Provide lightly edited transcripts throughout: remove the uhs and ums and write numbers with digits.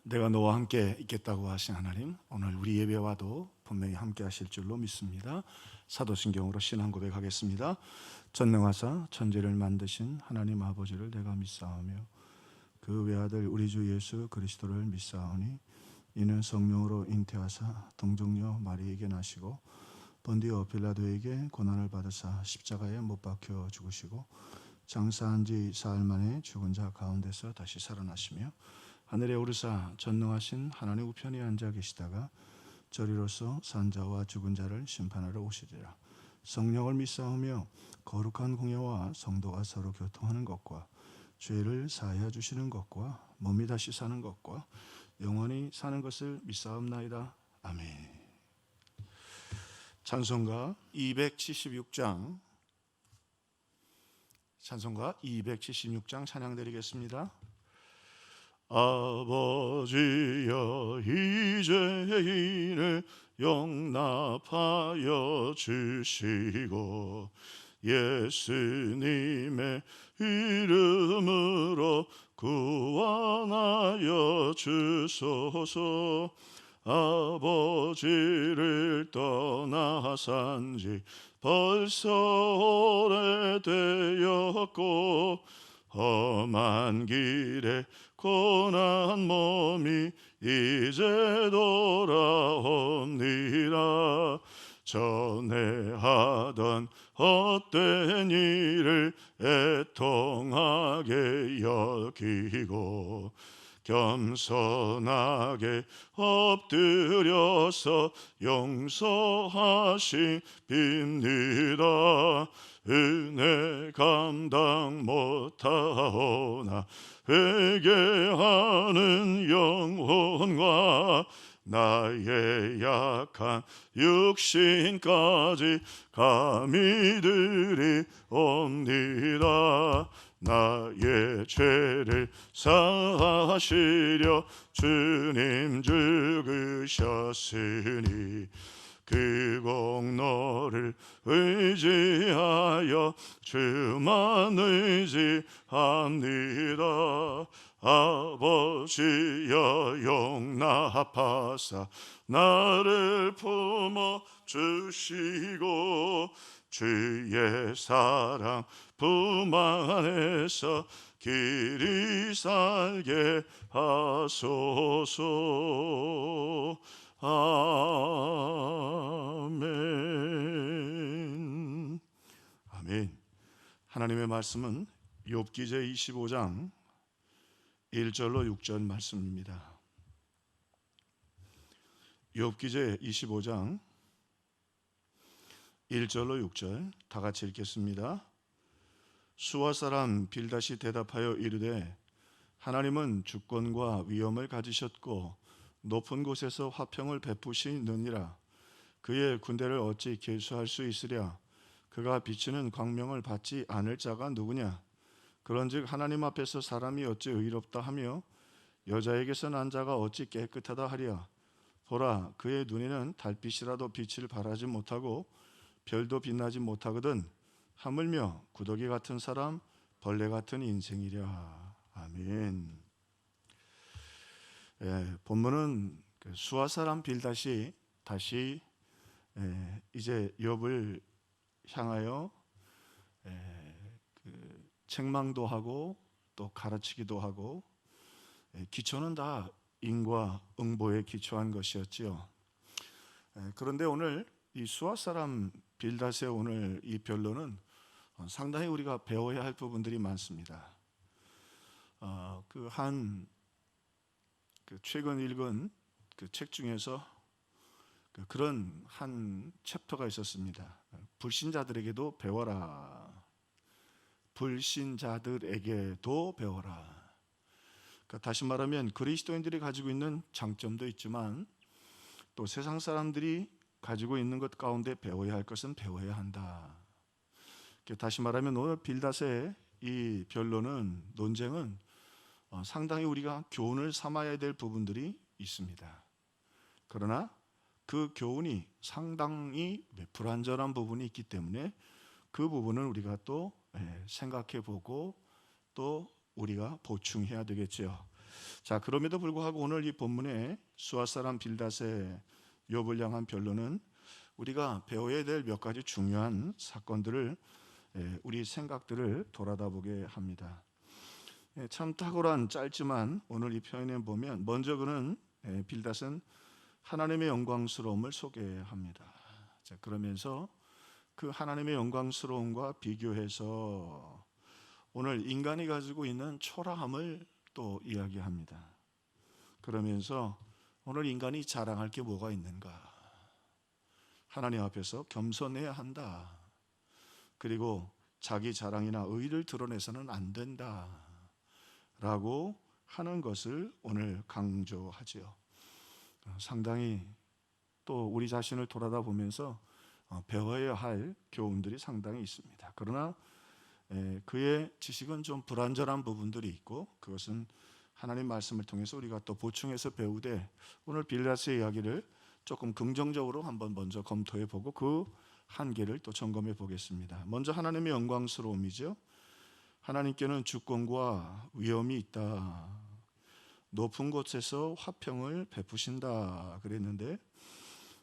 내가 너와 함께 있겠다고 하신 하나님, 오늘 우리 예배와도 분명히 함께 하실 줄로 믿습니다. 사도신경으로 신앙 고백하겠습니다. 전능하사 천지를 만드신 하나님 아버지를 내가 믿사오며 그 외아들 우리 주 예수 그리스도를 믿사오니 이는 성령으로 잉태하사 동정녀 마리에게 나시고 본디오 빌라도에게 고난을 받으사 십자가에 못 박혀 죽으시고 장사한 지 사흘 만에 죽은 자 가운데서 다시 살아나시며 하늘에 오르사 전능하신 하나님 우편에 앉아 계시다가 저리로서 산자와 죽은 자를 심판하러 오시리라. 성령을 믿사오며 거룩한 공예와 성도가 서로 교통하는 것과 죄를 사하여 주시는 것과 몸이 다시 사는 것과 영원히 사는 것을 믿사옵나이다. 아멘. 찬송가 276장 찬양 드리겠습니다. 아버지여 이제 이를 용납하여 주시고 예수님의 이름으로 구원하여 주소서. 아버지를 떠나산지 벌써 오래되었고 험한 길에 고난 몸이 이제 돌아옵니다. 전에 하던 헛된 일을 애통하게 여기고 겸손하게 엎드려서 용서하시 빕니다. 은혜 감당 못하오나 회개하는 영혼과 나의 약한 육신까지 감히 드리옵니다. 나의 죄를 사하시려 주님 죽으셨으니 그 공로를 의지하여 주만 의지합니다. 아버지여 용납하사 나를 품어 주시고 주의 사랑 품 안에서 길이 살게 하소서. 아멘. 아멘. 하나님의 말씀은 욥기 제 25장 1절로 6절 말씀입니다. 욥기 제 25장 1절로 6절 다 같이 읽겠습니다. 수아 사람 빌닷이 대답하여 이르되 하나님은 주권과 위엄을 가지셨고 높은 곳에서 화평을 베푸시느니라. 그의 군대를 어찌 계수할 수 있으랴. 그가 비치는 광명을 받지 않을 자가 누구냐. 그런즉 하나님 앞에서 사람이 어찌 의롭다 하며 여자에게서 난 자가 어찌 깨끗하다 하랴. 보라, 그의 눈에는 달빛이라도 빛을 발하지 못하고 별도 빛나지 못하거든 하물며 구더기 같은 사람 벌레 같은 인생이랴. 아멘. 본문은 수아 사람 빌닷이 다시 이제 욥을 향하여 책망도 하고 또 가르치기도 하고 기초는 다 인과 응보에 기초한 것이었지요. 그런데 오늘 이 수아 사람 빌닷의 오늘 이 변론은 상당히 우리가 배워야 할 부분들이 많습니다. 최근 읽은 그 책 중에서 그런 한 챕터가 있었습니다. 불신자들에게도 배워라. 불신자들에게도 배워라. 다시 말하면 그리스도인들이 가지고 있는 장점도 있지만 또 세상 사람들이 가지고 있는 것 가운데 배워야 할 것은 배워야 한다. 다시 말하면 오늘 빌닷의 이 변론은 논쟁은 상당히 우리가 교훈을 삼아야 될 부분들이 있습니다. 그러나 그 교훈이 상당히 불완전한 부분이 있기 때문에 그 부분을 우리가 또 생각해 보고 또 우리가 보충해야 되겠죠. 자, 그럼에도 불구하고 오늘 이 본문에 수아 사람 빌닷의 욥을 향한 변론은 우리가 배워야 될 몇 가지 중요한 사건들을 우리 생각들을 돌아다 보게 합니다. 참 탁월한 짧지만 오늘 이 표현에 보면 먼저 그는 빌닷은 하나님의 영광스러움을 소개합니다. 자, 그러면서 그 하나님의 영광스러움과 비교해서 오늘 인간이 가지고 있는 초라함을 또 이야기합니다. 그러면서 오늘 인간이 자랑할 게 뭐가 있는가? 하나님 앞에서 겸손해야 한다. 그리고 자기 자랑이나 의의를 드러내서는 안 된다. 라고 하는 것을 오늘 강조하지요. 상당히 또 우리 자신을 돌아다 보면서 배워야 할 교훈들이 상당히 있습니다. 그러나 그의 지식은 좀 불완전한 부분들이 있고 그것은 하나님 말씀을 통해서 우리가 또 보충해서 배우되 오늘 빌닷의 이야기를 조금 긍정적으로 한번 먼저 검토해 보고 그 한계를 또 점검해 보겠습니다. 먼저 하나님의 영광스러움이죠. 하나님께는 주권과 위엄이 있다. 높은 곳에서 화평을 베푸신다 그랬는데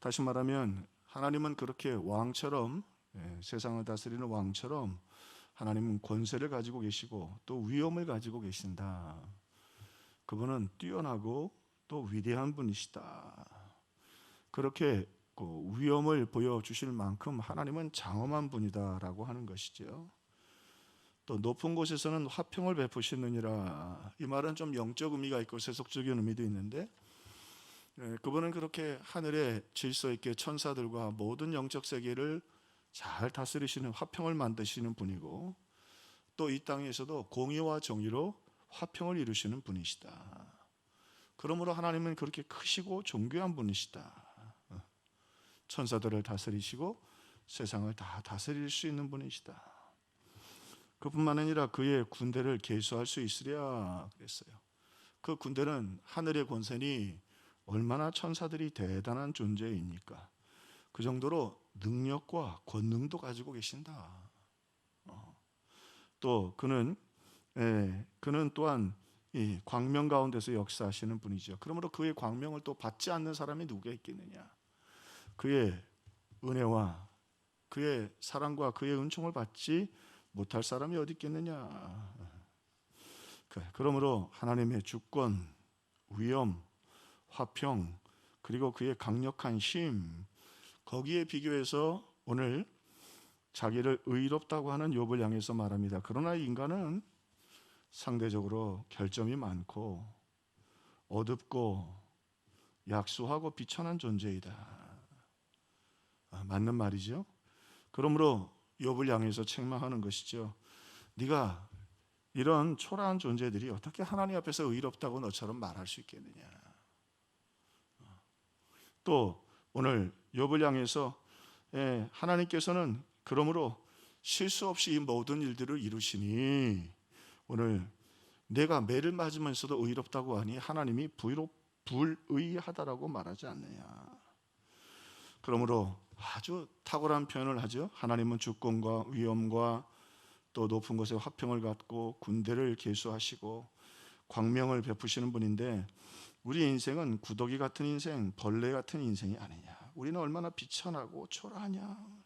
다시 말하면 하나님은 그렇게 왕처럼 세상을 다스리는 왕처럼 하나님은 권세를 가지고 계시고 또 위엄을 가지고 계신다. 그분은 뛰어나고 또 위대한 분이시다. 그렇게 위엄을 보여주실 만큼 하나님은 장엄한 분이다라고 하는 것이죠. 또 높은 곳에서는 화평을 베푸시느니라. 이 말은 좀 영적 의미가 있고 세속적인 의미도 있는데 그분은 그렇게 하늘의 질서 있게 천사들과 모든 영적 세계를 잘 다스리시는 화평을 만드시는 분이고 또 이 땅에서도 공의와 정의로 화평을 이루시는 분이시다. 그러므로 하나님은 그렇게 크시고 존귀한 분이시다. 천사들을 다스리시고 세상을 다 다스릴 수 있는 분이시다. 그뿐만 아니라 그의 군대를 계수할 수 있으랴 그랬어요. 그 군대는 하늘의 권세니 얼마나 천사들이 대단한 존재입니까? 그 정도로 능력과 권능도 가지고 계신다. 또 그는 또한 이 광명 가운데서 역사하시는 분이죠. 그러므로 그의 광명을 또 받지 않는 사람이 누가 있겠느냐? 그의 은혜와 그의 사랑과 그의 은총을 받지 못할 사람이 어디 있겠느냐? 그러므로 하나님의 주권, 위엄, 화평, 그리고 그의 강력한 힘, 거기에 비교해서 오늘 자기를 의롭다고 하는 욥을 향해서 말합니다. 그러나 인간은 상대적으로 결점이 많고 어둡고 약소하고 비천한 존재이다. 맞는 말이죠. 그러므로 욥을 향해서 책망하는 것이죠. 네가 이런 초라한 존재들이 어떻게 하나님 앞에서 의롭다고 너처럼 말할 수 있겠느냐. 또 오늘 욥을 향해서 하나님께서는 그러므로 실수 없이 이 모든 일들을 이루시니 오늘 내가 매를 맞으면서도 의롭다고 하니 하나님이 불의하다라고 말하지 않느냐. 그러므로 아주 탁월한 표현을 하죠. 하나님은 주권과 위엄과 또 높은 곳에 화평을 갖고 군대를 계수하시고 광명을 베푸시는 분인데 우리 인생은 구더기 같은 인생, 벌레 같은 인생이 아니냐. 우리는 얼마나 비천하고 초라하냐.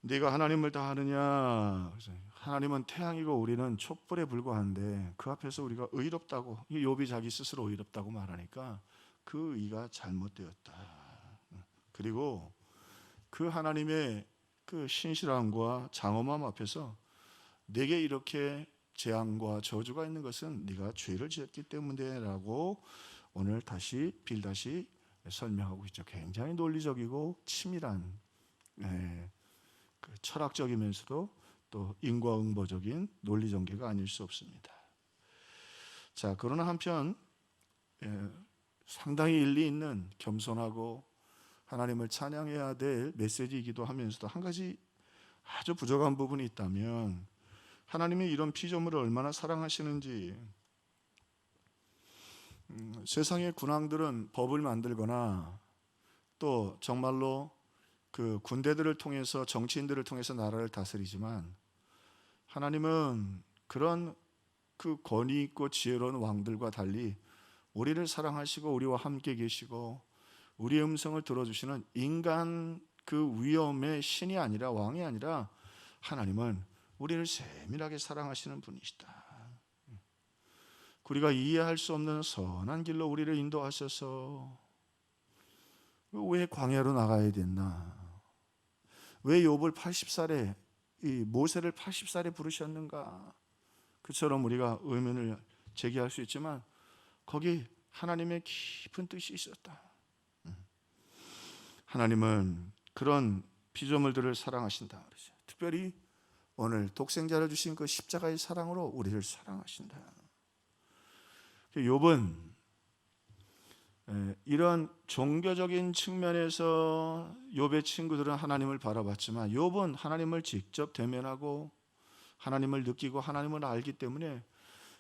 네가 하나님을 다 아느냐. 하나님은 태양이고 우리는 촛불에 불과한데 그 앞에서 우리가 의롭다고, 이 욥이 자기 스스로 의롭다고 말하니까 그 의가 잘못되었다. 그리고 그 하나님의 그 신실함과 장엄함 앞에서 내게 이렇게 재앙과 저주가 있는 것은 네가 죄를 지었기 때문이라고 오늘 다시 빌닷이 설명하고 있죠. 굉장히 논리적이고 치밀한 철학적이면서도 또 인과응보적인 논리 전개가 아닐 수 없습니다. 자, 그러나 한편 상당히 일리 있는 겸손하고 하나님을 찬양해야 될 메시지이기도 하면서도 한 가지 아주 부족한 부분이 있다면 하나님이 이런 피조물을 얼마나 사랑하시는지. 세상의 군왕들은 법을 만들거나 또 정말로 그 군대들을 통해서 정치인들을 통해서 나라를 다스리지만 하나님은 그런 그 권위 있고 지혜로운 왕들과 달리 우리를 사랑하시고 우리와 함께 계시고 우리의 음성을 들어주시는 인간 그 위엄의 신이 아니라 왕이 아니라 하나님은 우리를 세밀하게 사랑하시는 분이시다. 우리가 이해할 수 없는 선한 길로 우리를 인도하셔서 왜 광야로 나가야 됐나? 왜 욥을 80살에 이 모세를 80살에 부르셨는가? 그처럼 우리가 의문을 제기할 수 있지만 거기 하나님의 깊은 뜻이 있었다. 하나님은 그런 피조물들을 사랑하신다. 특별히 오늘 독생자를 주신 그 십자가의 사랑으로 우리를 사랑하신다. 욥은 이런 종교적인 측면에서 욥의 친구들은 하나님을 바라봤지만 욥은 하나님을 직접 대면하고 하나님을 느끼고 하나님을 알기 때문에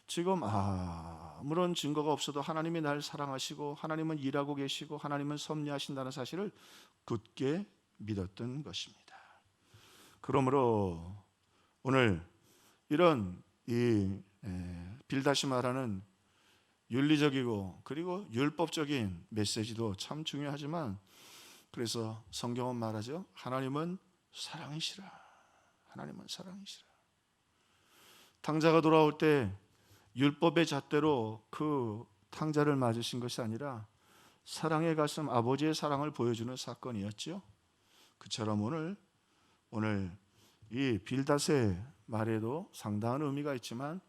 지금 아무런 증거가 없어도 하나님이 날 사랑하시고 하나님은 일하고 계시고 하나님은 섭리하신다는 사실을 굳게 믿었던 것입니다. 그러므로 오늘 이런 빌닷이 말하는 윤리적이고 그리고 율법적인 메시지도 참 중요하지만 그래서 성경은 말하죠. 하나님은 사랑이시라. 하나님은 사랑이시라. 탕자가 돌아올 때 율법의 잣대로 그 탕자를 맞으신 것이 아니라 사랑의 가슴 아버지의 사랑을 보여주는 사건이었죠. 그처럼 오늘 이 빌닷의 말에도 상당한 의미가 있지만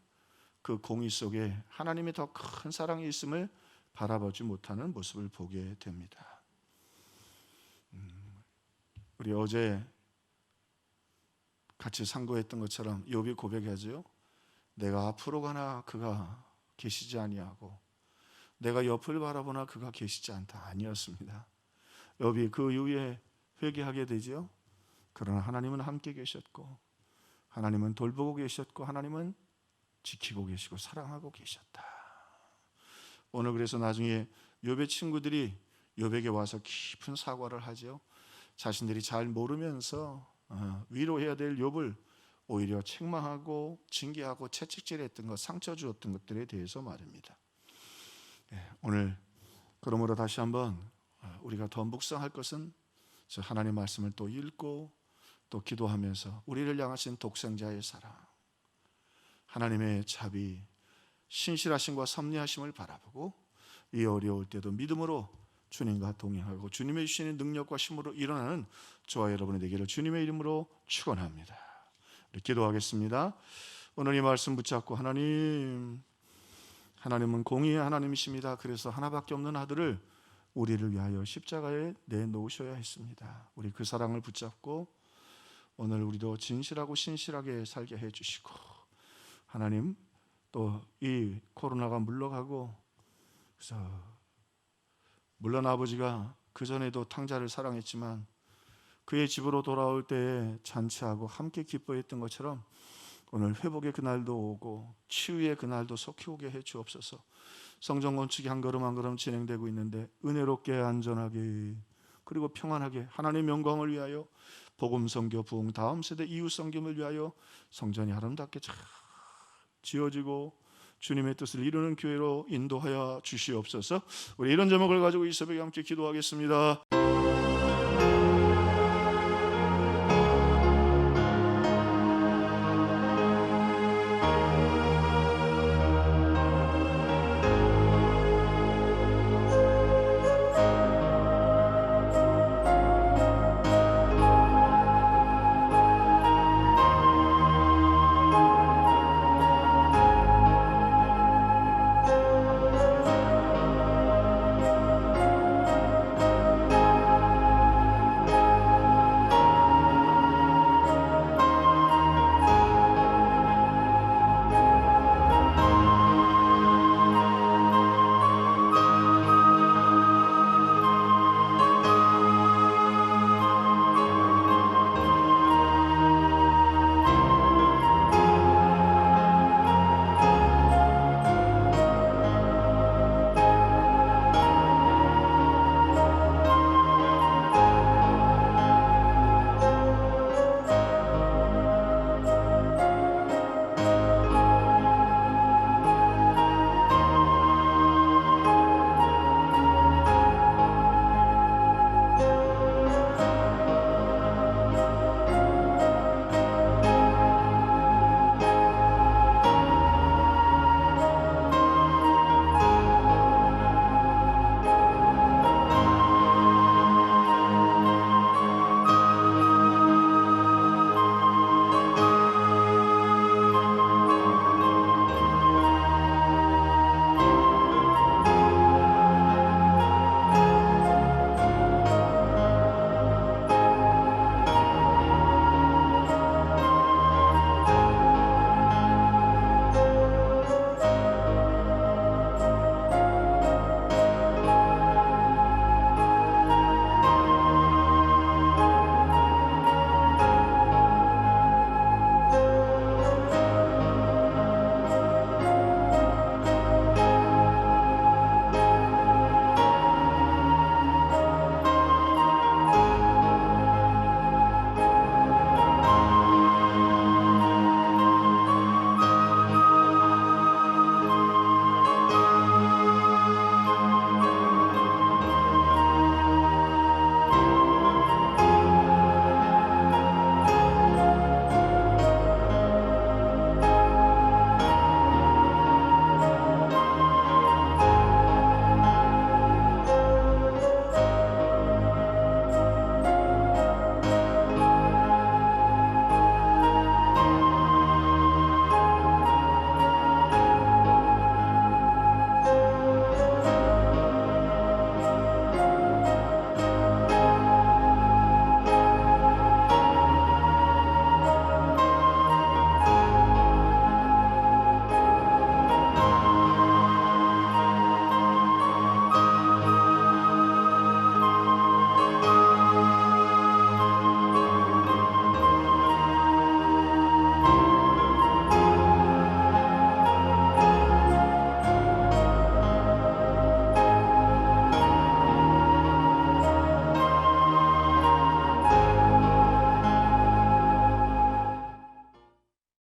그 공의 속에 하나님의 더 큰 사랑이 있음을 바라보지 못하는 모습을 보게 됩니다. 우리 어제 같이 상고했던 것처럼 욥이 고백하죠. 내가 앞으로 가나 그가 계시지 아니하고 내가 옆을 바라보나 그가 계시지 않다. 아니었습니다. 욥이 그 이후에 회개하게 되죠. 그러나 하나님은 함께 계셨고 하나님은 돌보고 계셨고 하나님은 지키고 계시고 사랑하고 계셨다. 오늘 그래서 나중에 욥의 친구들이 욥에게 와서 깊은 사과를 하죠. 자신들이 잘 모르면서 위로해야 될 욥을 오히려 책망하고 징계하고 채찍질했던 것, 상처 주었던 것들에 대해서 말입니다. 오늘 그러므로 다시 한번 우리가 더 묵상할 것은 하나님의 말씀을 또 읽고 또 기도하면서 우리를 향하신 독생자의 사랑, 하나님의 자비, 신실하심과 섭리하심을 바라보고 이 어려울 때도 믿음으로 주님과 동행하고 주님의 주시는 능력과 힘으로 일어나는 저와 여러분의 되기를 주님의 이름으로 축원합니다. 기도하겠습니다. 오늘 이 말씀 붙잡고 하나님은 공의의 하나님이십니다. 그래서 하나밖에 없는 아들을 우리를 위하여 십자가에 내놓으셔야 했습니다. 우리 그 사랑을 붙잡고 오늘 우리도 진실하고 신실하게 살게 해주시고 하나님 또 이 코로나가 물러가고 그래서 물론 아버지가 그전에도 탕자를 사랑했지만 그의 집으로 돌아올 때에 잔치하고 함께 기뻐했던 것처럼 오늘 회복의 그날도 오고 치유의 그날도 속히 오게 해 주옵소서. 성전 건축이 한 걸음 한 걸음 진행되고 있는데 은혜롭게 안전하게 그리고 평안하게 하나님의 영광을 위하여 복음 선교 부흥 다음 세대 이웃 섬김을 위하여 성전이 아름답게 잘 지어지고 주님의 뜻을 이루는 교회로 인도하여 주시옵소서. 우리 이런 제목을 가지고 이 새벽에 함께 기도하겠습니다.